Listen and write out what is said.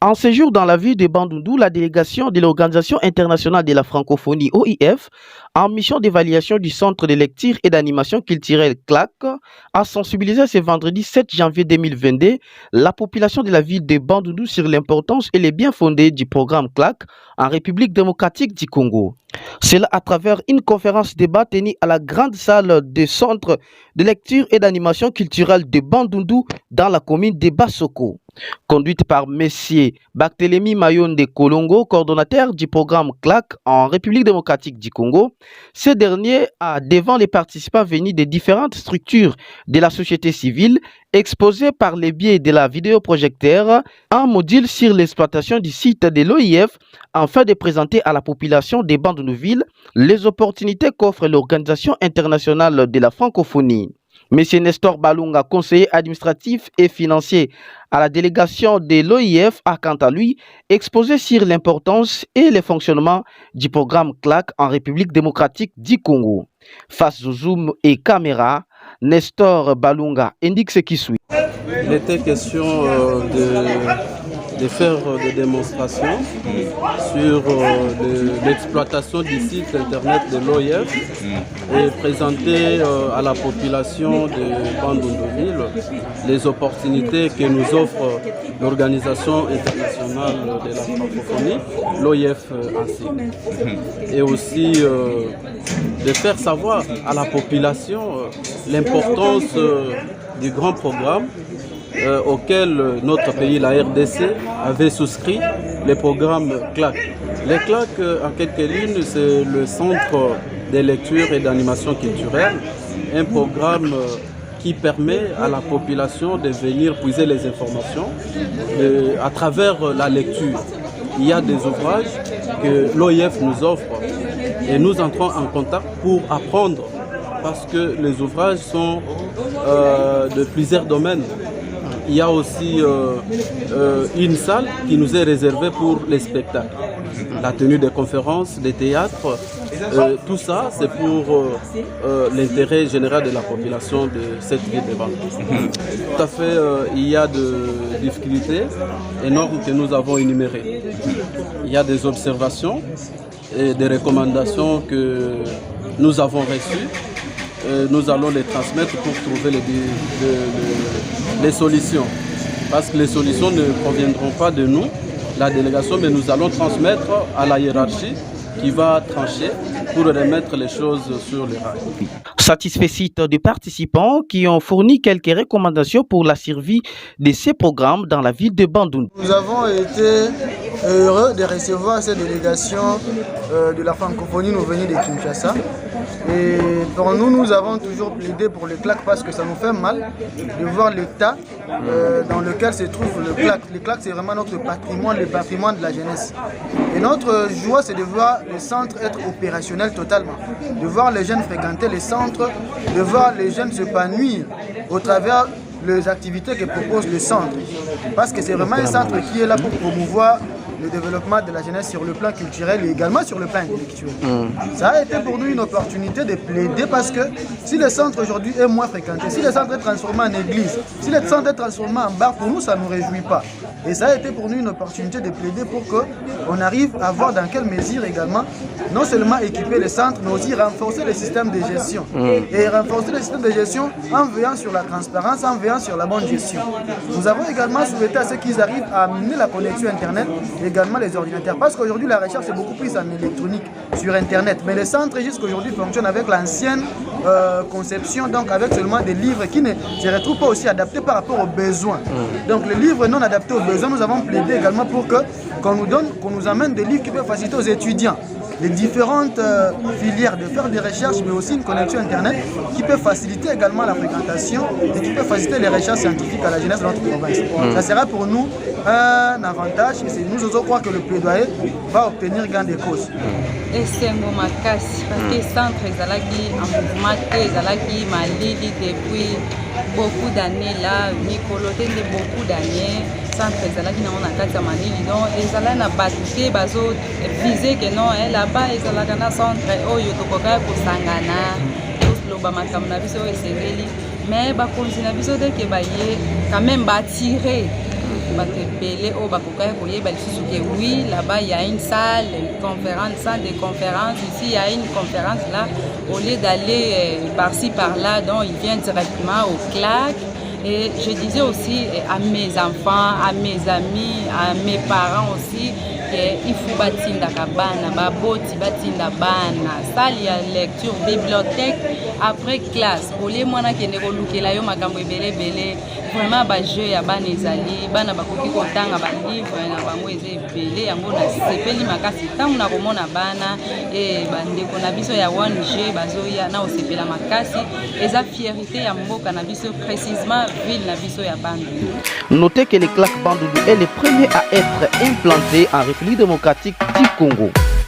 En séjour dans la ville de Bandundu, la délégation de l'Organisation internationale de la francophonie OIF, en mission d'évaluation du Centre de lecture et d'animation culturelle CLAC, a sensibilisé ce vendredi 7 janvier 2022 la population de la ville de Bandundu sur l'importance et les bien-fondés du programme CLAC en République démocratique du Congo. Cela à travers une conférence débat tenue à la grande salle du Centre de lecture et d'animation culturelle de Bandundu dans la commune de Bassoko. Conduite par Messier Barthélemy Mayonde Kolongo, coordonnateur du programme CLAC en République démocratique du Congo. Ce dernier a, devant les participants venus de différentes structures de la société civile, exposé par le biais de la vidéoprojecteur un module sur l'exploitation du site de l'OIF afin de présenter à la population des Bandundu-Ville les opportunités qu'offre l'Organisation internationale de la francophonie. Monsieur Nestor Balunga, conseiller administratif et financier à la délégation de l'OIF, a quant à lui exposé sur l'importance et le fonctionnement du programme CLAC en République démocratique du Congo. Face au zoom et caméra, Nestor Balunga indique ce qui suit. Il était question de faire des démonstrations sur l'exploitation du site internet de l'OIF et présenter à la population de Bandundu-Ville les opportunités que nous offre l'Organisation internationale de la francophonie, l'OIF ainsi. Et aussi de faire savoir à la population l'importance du grand programme auquel notre pays, la RDC, avait souscrit le programme CLAC. Le CLAC, en quelques lignes, c'est le Centre de lecture et d'animation culturelle, un programme qui permet à la population de venir puiser les informations à travers la lecture. Il y a des ouvrages que l'OIF nous offre et nous entrons en contact pour apprendre parce que les ouvrages sont de plusieurs domaines. Il y a aussi une salle qui nous est réservée pour les spectacles, la tenue des conférences, des théâtres. Tout ça, c'est pour l'intérêt général de la population de cette ville de Bandundu. Tout à fait, il y a des difficultés énormes que nous avons énumérées. Il y a des observations et des recommandations que nous avons reçues. Nous allons les transmettre pour trouver les solutions. Parce que les solutions ne proviendront pas de nous, la délégation, mais nous allons transmettre à la hiérarchie qui va trancher pour remettre les choses sur les rails. Satisfait des participants qui ont fourni quelques recommandations pour la survie de ces programmes dans la ville de Bandundu. Nous avons été heureux de recevoir cette délégation de la francophonie nous venue de Kinshasa. Et pour nous, nous avons toujours plaidé pour le CLAC parce que ça nous fait mal de voir l'état dans lequel se trouve le CLAC. Le CLAC, c'est vraiment notre patrimoine, le patrimoine de la jeunesse. Et notre joie, c'est de voir le centre être opérationnel totalement, de voir les jeunes fréquenter les centres, de voir les jeunes s'épanouir au travers les activités que propose le centre. Parce que c'est vraiment un centre qui est là pour promouvoir le développement de la jeunesse sur le plan culturel et également sur le plan intellectuel. Ça a été pour nous une opportunité de plaider parce que si le centre aujourd'hui est moins fréquenté, si le centre est transformé en église, si le centre est transformé en bar, pour nous ça ne nous réjouit pas. Et ça a été pour nous une opportunité de plaider pour qu'on arrive à voir dans quelle mesure également, non seulement équiper le centre, mais aussi renforcer le système de gestion. Et renforcer le système de gestion en veillant sur la transparence, en veillant sur la bonne gestion. Nous avons également souhaité à ceux qui arrivent à amener la connexion Internet, également les ordinateurs. Parce qu'aujourd'hui, la recherche est beaucoup plus en électronique sur Internet. Mais le centre, jusqu'aujourd'hui, fonctionne avec l'ancienne conception, donc avec seulement des livres qui ne se retrouvent pas aussi adaptés par rapport aux besoins. Donc les livres non adaptés aux besoins, nous avons plaidé également pour qu'on nous amène des livres qui peuvent faciliter aux étudiants les différentes filières de faire des recherches, mais aussi une connexion Internet qui peut faciliter également la fréquentation et qui peut faciliter les recherches scientifiques à la jeunesse de notre province. Ça sera pour nous un avantage et nous osons croire que le plaidoyer va obtenir gain de cause. Et c'est un moment casse parce que le centre est en mouvement, est Malili depuis beaucoup d'années là, Nicolo de beaucoup d'années. Centre ezalaki na ona kati ya Malili donc ezala na bato te bazo viser que non là-bas ezalaka na centre oyo tokoka kosangana toloba makambo na biso oyo esengeli mais bakonzi na biso te ke baye quand même baattirer batebele o bakoka koyeba lisusu que oui là-bas il y a une salle de conférence ici il y a une conférence là au lieu d'aller par-ci par-là donc il vient directement au CLAC. Et je disais aussi à mes enfants, à mes amis, à mes parents aussi qu'il faut batinda kabana, baboti batinda bana, salle ya lecture, bibliothèque après classe. Pour les mois qui ne kolukela yo makambo ebele bele, vraiment ba jeu ya bana ezali, bana bakoki kotanga ba livre na bango eze ebele yango na sepeli makasi tangu na komona bana et bandeko na biso ya 1G bazoya na osepela makasi eza fierté ya mboka na biso précisément ville na biso ya Bandundu. Notez que le CLAC Bandundu est le premier à être implanté en République démocratique du Congo.